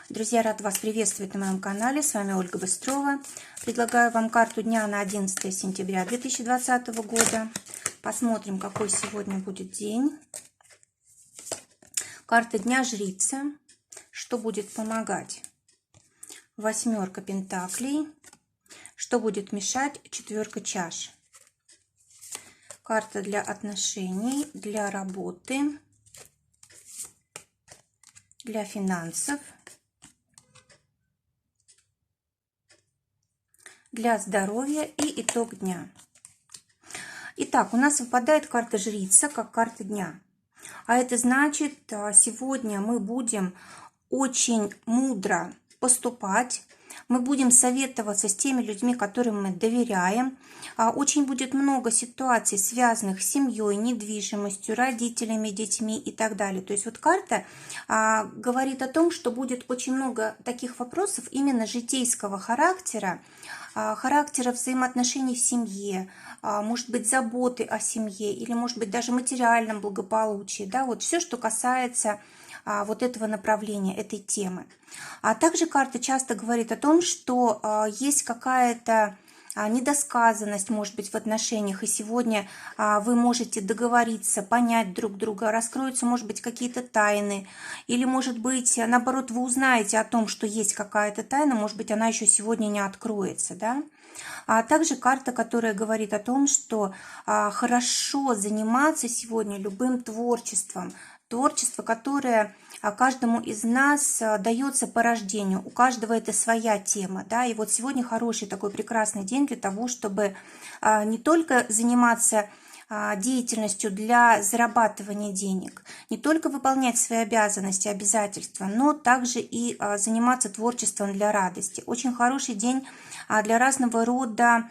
Друзья, рад вас приветствовать на моем канале. С вами Ольга Быстрова. Предлагаю вам карту дня на 11 сентября 2020 года. Посмотрим, какой сегодня будет день. Карта дня Жрица. Что будет помогать? Восьмерка пентаклей. Что будет мешать? Четверка чаш. Карта для отношений, для работы, для финансов, для здоровья и итог дня. Итак, у нас выпадает карта Жрица как карта дня. А это значит, сегодня мы будем очень мудро поступать. Мы будем советоваться с теми людьми, которым мы доверяем. Очень будет много ситуаций, связанных с семьей, недвижимостью, родителями, детьми и так далее. То есть вот карта говорит о том, что будет очень много таких вопросов именно житейского характера, характера взаимоотношений в семье, может быть, заботы о семье или, может быть, даже материальном благополучии. Да, вот все, что касается вот этого направления, этой темы. А также карта часто говорит о том, что есть какая-то недосказанность, может быть, в отношениях, и сегодня вы можете договориться, понять друг друга, раскроются, может быть, какие-то тайны, или, может быть, наоборот, вы узнаете о том, что есть какая-то тайна, может быть, она еще сегодня не откроется, да? А также карта, которая говорит о том, что хорошо заниматься сегодня любым творчеством, творчество, которое каждому из нас дается по рождению. У каждого это своя тема. Да? И вот сегодня хороший такой прекрасный день для того, чтобы не только заниматься деятельностью для зарабатывания денег, не только выполнять свои обязанности, обязательства, но также и заниматься творчеством для радости. Очень хороший день для разного рода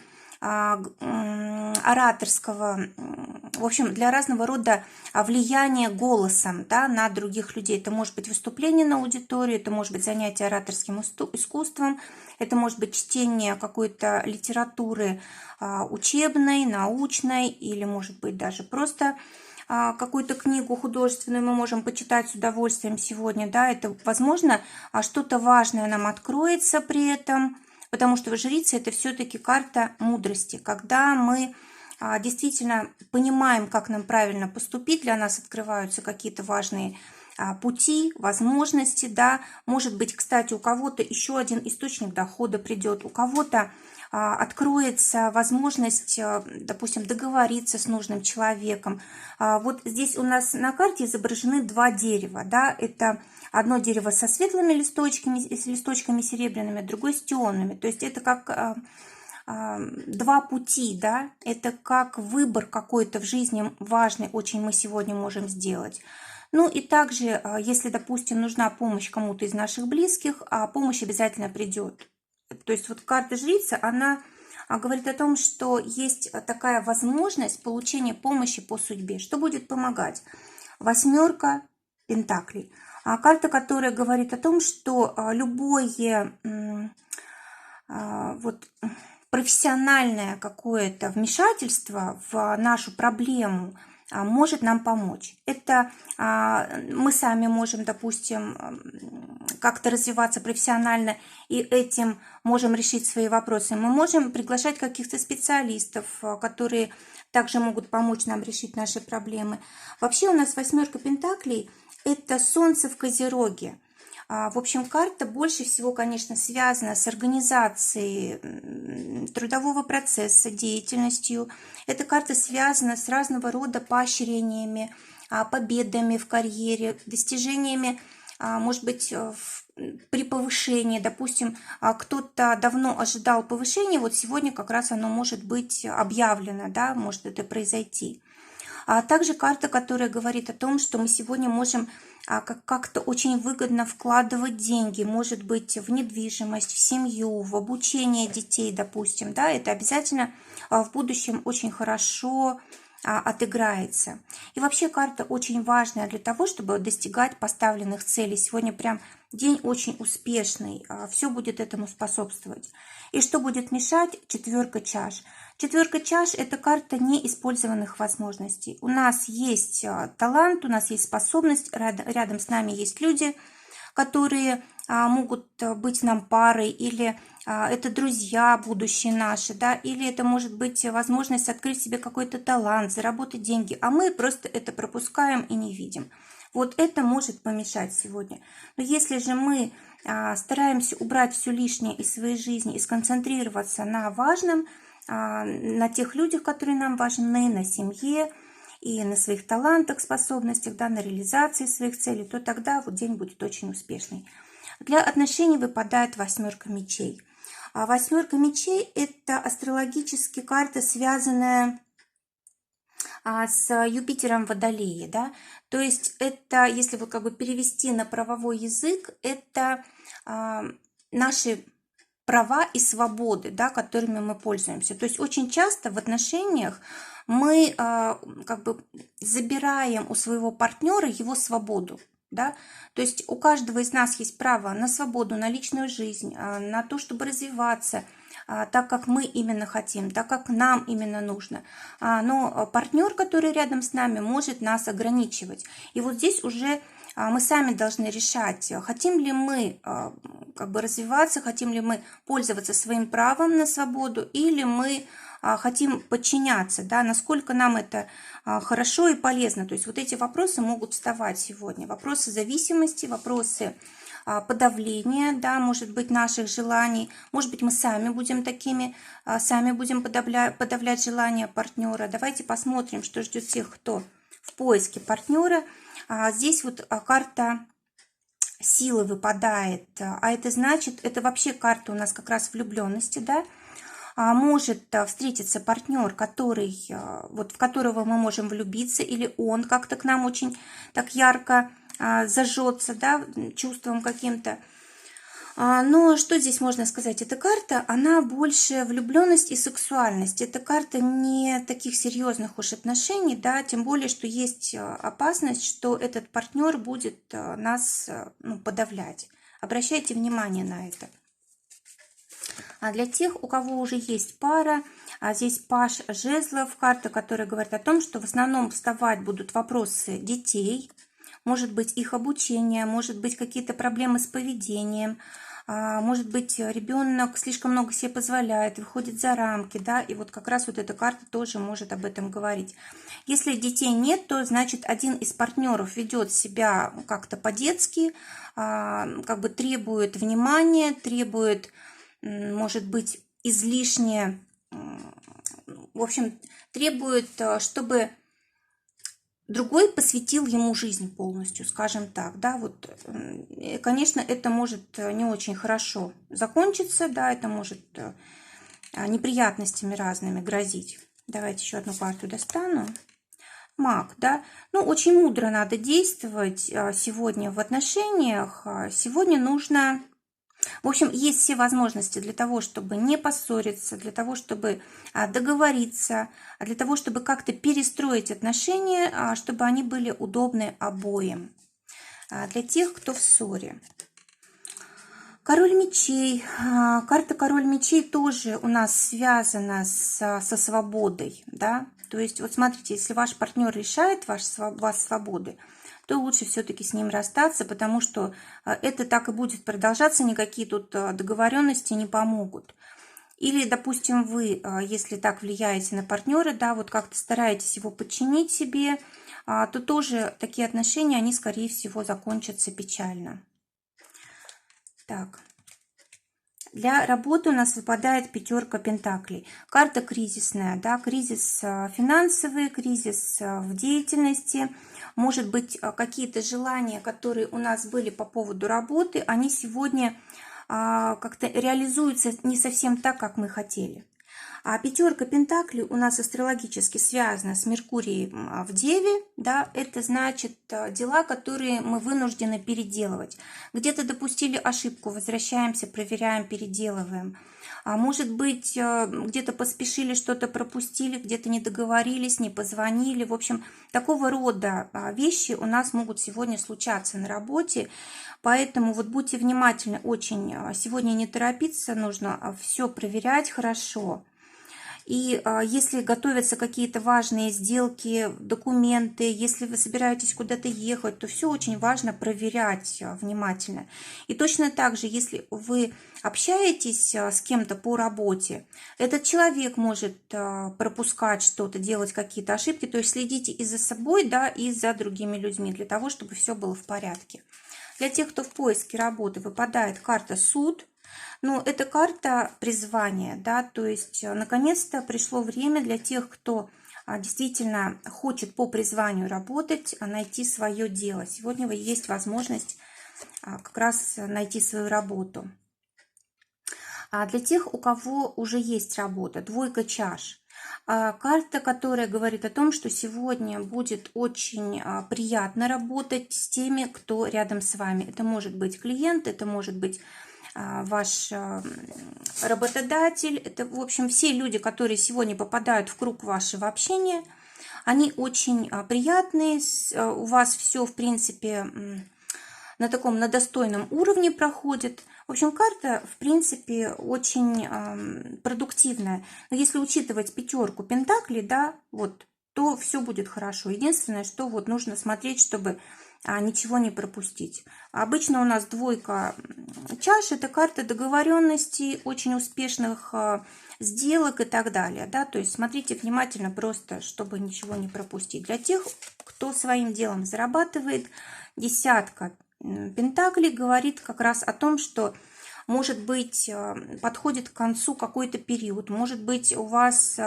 ораторского, в общем, для разного рода влияния голосом, да, на других людей. Это может быть выступление на аудиторию, это может быть занятие ораторским искусством, это может быть чтение какой-то литературы учебной, научной, или может быть даже просто какую-то книгу художественную мы можем почитать с удовольствием сегодня. Да, это, возможно, что-то важное нам откроется при этом, потому что Жрица – это все-таки карта мудрости, когда мы действительно понимаем, как нам правильно поступить, для нас открываются какие-то важные пути, возможности, да, может быть, кстати, у кого-то еще один источник дохода придет, у кого-то откроется возможность, допустим, договориться с нужным человеком. Вот здесь у нас на карте изображены два дерева, да, это одно дерево со светлыми листочками, с листочками серебряными, другое с темными, то есть это как два пути, да, это как выбор какой-то в жизни важный очень мы сегодня можем сделать. Ну и также, если, допустим, нужна помощь кому-то из наших близких, помощь обязательно придет. То есть вот карта Жрица, она говорит о том, что есть такая возможность получения помощи по судьбе. Что будет помогать? Восьмерка пентаклей. Карта, которая говорит о том, что любое вот профессиональное какое-то вмешательство в нашу проблему может нам помочь. Это мы сами можем, допустим, как-то развиваться профессионально и этим можем решить свои вопросы. Мы можем приглашать каких-то специалистов, которые также могут помочь нам решить наши проблемы. Вообще у нас восьмерка пентаклей – это Солнце в Козероге. В общем, карта больше всего, конечно, связана с организацией трудового процесса, деятельностью. Эта карта связана с разного рода поощрениями, победами в карьере, достижениями, может быть, при повышении. Допустим, кто-то давно ожидал повышения, вот сегодня как раз оно может быть объявлено, да, может это произойти. А также карта, которая говорит о том, что мы сегодня можем как-то очень выгодно вкладывать деньги, может быть, в недвижимость, в семью, в обучение детей, допустим, да, это обязательно в будущем очень хорошо отыграется. И вообще карта очень важная для того, чтобы достигать поставленных целей. Сегодня прям день очень успешный, все будет этому способствовать. И что будет мешать? Четверка чаш. Четверка чаш – это карта неиспользованных возможностей. У нас есть талант, у нас есть способность, рядом с нами есть люди, которые могут быть нам парой, или это друзья будущие наши, да, или это может быть возможность открыть себе какой-то талант, заработать деньги, а мы просто это пропускаем и не видим. Вот это может помешать сегодня. Но если же мы стараемся убрать все лишнее из своей жизни и сконцентрироваться на важном, на тех людях, которые нам важны, на семье и на своих талантах, способностях, да, на реализации своих целей, то тогда вот день будет очень успешный. Для отношений выпадает 8 мечей. А 8 мечей – это астрологически карта, связанная с Юпитером в Водолее, да, то есть это, если вот как бы перевести на правовой язык, это наши права и свободы, да, которыми мы пользуемся. То есть очень часто в отношениях мы как бы забираем у своего партнера его свободу. Да? То есть у каждого из нас есть право на свободу, на личную жизнь, на то, чтобы развиваться так, как мы именно хотим, так, как нам именно нужно. Но партнер, который рядом с нами, может нас ограничивать. И вот здесь уже мы сами должны решать, хотим ли мы как бы развиваться, хотим ли мы пользоваться своим правом на свободу, или мы хотим подчиняться, да, насколько нам это хорошо и полезно. То есть вот эти вопросы могут вставать сегодня. Вопросы зависимости, вопросы подавления, да, может быть, наших желаний. Может быть, мы сами будем такими, сами будем подавлять желания партнера. Давайте посмотрим, что ждет тех, кто в поиске партнера. Здесь вот карта силы выпадает, а это значит, это вообще карта у нас как раз влюбленности, да. Может встретиться партнер, который, вот в которого мы можем влюбиться, или он как-то к нам очень так ярко зажжется, да, чувством каким-то. Но что здесь можно сказать? Эта карта, она больше влюбленность и сексуальность. Это карта не таких серьезных уж отношений, да, тем более, что есть опасность, что этот партнер будет нас подавлять. Обращайте внимание на это. А для тех, у кого уже есть пара, здесь паж жезлов, карта, которая говорит о том, что в основном вставать будут вопросы детей, может быть их обучение, может быть какие-то проблемы с поведением, может быть ребенок слишком много себе позволяет, выходит за рамки, да, и вот как раз вот эта карта тоже может об этом говорить. Если детей нет, то значит один из партнеров ведет себя как-то по-детски, как бы требует внимания, требует, может быть, излишне, в общем, требует, чтобы другой посвятил ему жизнь полностью, скажем так, да, вот, конечно, это может не очень хорошо закончиться, да, это может неприятностями разными грозить. Давайте еще одну карту достану. Маг, да, ну, очень мудро надо действовать сегодня в отношениях, сегодня нужно... В общем, есть все возможности для того, чтобы не поссориться, для того, чтобы договориться, для того, чтобы как-то перестроить отношения, чтобы они были удобны обоим. Для тех, кто в ссоре. Король мечей. Карта король мечей тоже у нас связана со свободой, да. То есть, вот смотрите, если ваш партнер решает вас свободы, то лучше все-таки с ним расстаться, потому что это так и будет продолжаться, никакие тут договоренности не помогут. Или, допустим, вы, если так влияете на партнера, да, вот как-то стараетесь его подчинить себе, то тоже такие отношения, они, скорее всего, закончатся печально. Так. Для работы у нас выпадает 5 пентаклей. Карта кризисная, да, кризис финансовый, кризис в деятельности. Может быть, какие-то желания, которые у нас были по поводу работы, они сегодня как-то реализуются не совсем так, как мы хотели. А 5 пентаклей у нас астрологически связана с Меркурием в Деве, да, это значит дела, которые мы вынуждены переделывать. Где-то допустили ошибку, возвращаемся, проверяем, переделываем. А может быть, где-то поспешили, что-то пропустили, где-то не договорились, не позвонили. В общем, такого рода вещи у нас могут сегодня случаться на работе. Поэтому вот будьте внимательны очень. Сегодня не торопиться, нужно все проверять хорошо. И если готовятся какие-то важные сделки, документы, если вы собираетесь куда-то ехать, то все очень важно проверять внимательно. И точно так же, если вы общаетесь с кем-то по работе, этот человек может пропускать что-то, делать какие-то ошибки, то есть следите и за собой, да, и за другими людьми, для того, чтобы все было в порядке. Для тех, кто в поиске работы, выпадает карта «Суд». Ну, это карта призвания, да, то есть наконец-то пришло время для тех, кто действительно хочет по призванию работать, найти свое дело. Сегодня есть возможность как раз найти свою работу. А для тех, у кого уже есть работа, двойка чаш. Карта, которая говорит о том, что сегодня будет очень приятно работать с теми, кто рядом с вами. Это может быть клиент, это может быть ваш работодатель. Это, в общем, все люди, которые сегодня попадают в круг вашего общения. Они очень приятные, у вас все, в принципе, на достойном уровне проходит. В общем, карта, в принципе, очень продуктивная. Но если учитывать пятерку пентаклей, да, вот, то все будет хорошо. Единственное, что вот нужно смотреть, чтобы ничего не пропустить. Обычно у нас двойка чаш – это карта договоренностей, очень успешных сделок и так далее. Да? То есть смотрите внимательно просто, чтобы ничего не пропустить. Для тех, кто своим делом зарабатывает, десятка пентаклей говорит как раз о том, что, может быть, подходит к концу какой-то период, может быть, у вас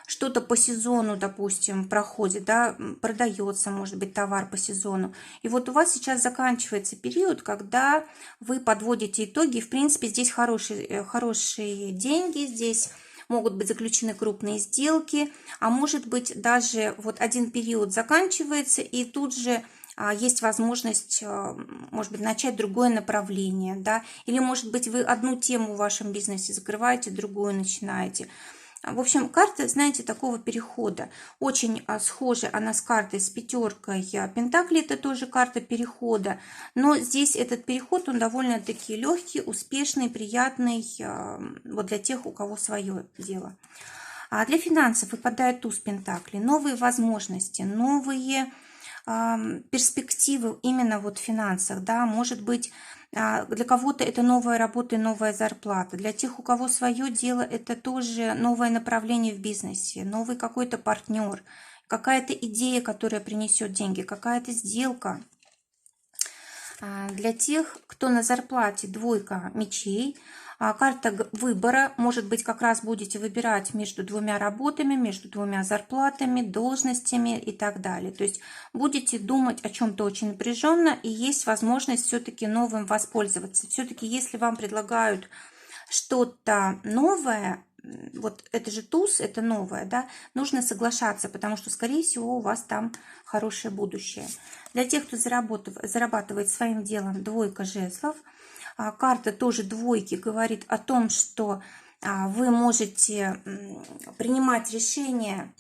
что-то по сезону, допустим, проходит, да, продается, может быть, товар по сезону. И вот у вас сейчас заканчивается период, когда вы подводите итоги. В принципе, здесь хорошие деньги, здесь могут быть заключены крупные сделки, а может быть, даже вот один период заканчивается, и тут же есть возможность, может быть, начать другое направление, да, или, может быть, вы одну тему в вашем бизнесе закрываете, другую начинаете. В общем, карта, знаете, такого перехода. Очень схожа она с картой с пятеркой пентаклей, это тоже карта перехода, но здесь этот переход, он довольно-таки легкий, успешный, приятный, вот для тех, у кого свое дело. А для финансов выпадает туз пентаклей, новые возможности, новые перспективы именно вот в финансах, да, может быть, для кого-то это новая работа и новая зарплата, для тех, у кого свое дело, это тоже новое направление в бизнесе, новый какой-то партнер, какая-то идея, которая принесет деньги, какая-то сделка. Для тех, кто на зарплате, двойка мечей, карта выбора, может быть, как раз будете выбирать между двумя работами, между двумя зарплатами, должностями и так далее. То есть будете думать о чем-то очень напряженно, и есть возможность все-таки новым воспользоваться. Все-таки, если вам предлагают что-то новое, вот это же туз, это новое, да, нужно соглашаться, потому что, скорее всего, у вас там хорошее будущее. Для тех, кто зарабатывает своим делом, двойка жезлов, карта тоже двойки говорит о том, что вы можете принимать решения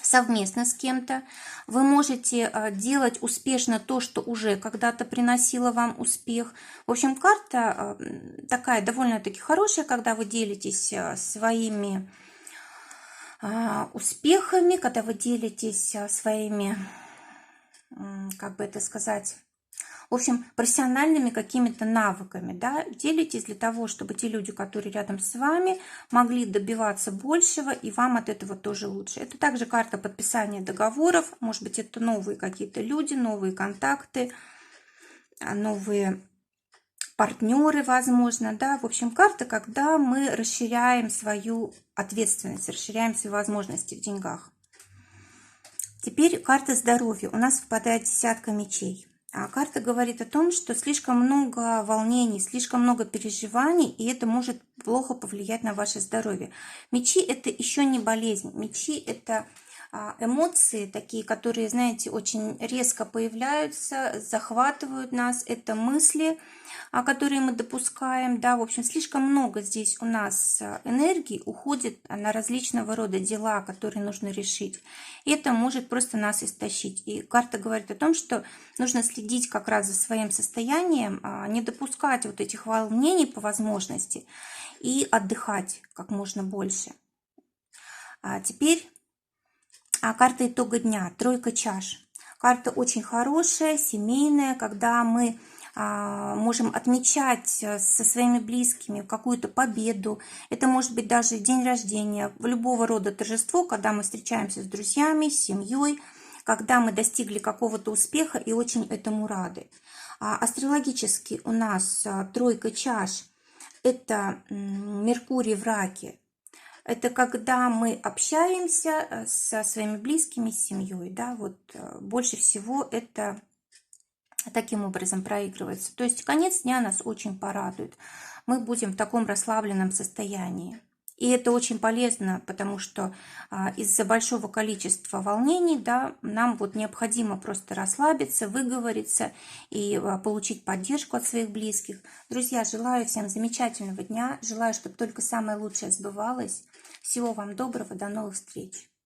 совместно с кем-то, вы можете делать успешно то, что уже когда-то приносило вам успех. В общем, карта такая довольно-таки хорошая, когда вы делитесь своими успехами, когда вы делитесь своими, как бы это сказать, в общем, профессиональными какими-то навыками, да, делитесь для того, чтобы те люди, которые рядом с вами, могли добиваться большего, и вам от этого тоже лучше. Это также карта подписания договоров, может быть, это новые какие-то люди, новые контакты, новые партнеры, возможно, да, в общем, карта, когда мы расширяем свою ответственность, расширяем свои возможности в деньгах. Теперь карта здоровья. У нас выпадает десятка мечей. А карта говорит о том, что слишком много волнений, слишком много переживаний, и это может плохо повлиять на ваше здоровье. Мечи – это еще не болезнь. Мечи – это эмоции такие, которые, знаете, очень резко появляются, захватывают нас. Это мысли, которые мы допускаем. Да, в общем, слишком много здесь у нас энергии уходит на различного рода дела, которые нужно решить. И это может просто нас истощить. И карта говорит о том, что нужно следить как раз за своим состоянием, не допускать вот этих волнений по возможности и отдыхать как можно больше. Теперь карта итога дня, тройка чаш. Карта очень хорошая, семейная, когда мы можем отмечать со своими близкими какую-то победу. Это может быть даже день рождения, любого рода торжество, когда мы встречаемся с друзьями, с семьей, когда мы достигли какого-то успеха и очень этому рады. Астрологически у нас тройка чаш – это Меркурий в раке. Это когда мы общаемся со своими близкими, с семьей. Да? Вот больше всего это таким образом проигрывается. То есть конец дня нас очень порадует. Мы будем в таком расслабленном состоянии. И это очень полезно, потому что из-за большого количества волнений, да, нам вот необходимо просто расслабиться, выговориться и получить поддержку от своих близких. Друзья, желаю всем замечательного дня. Желаю, чтобы только самое лучшее сбывалось. Всего вам доброго. До новых встреч.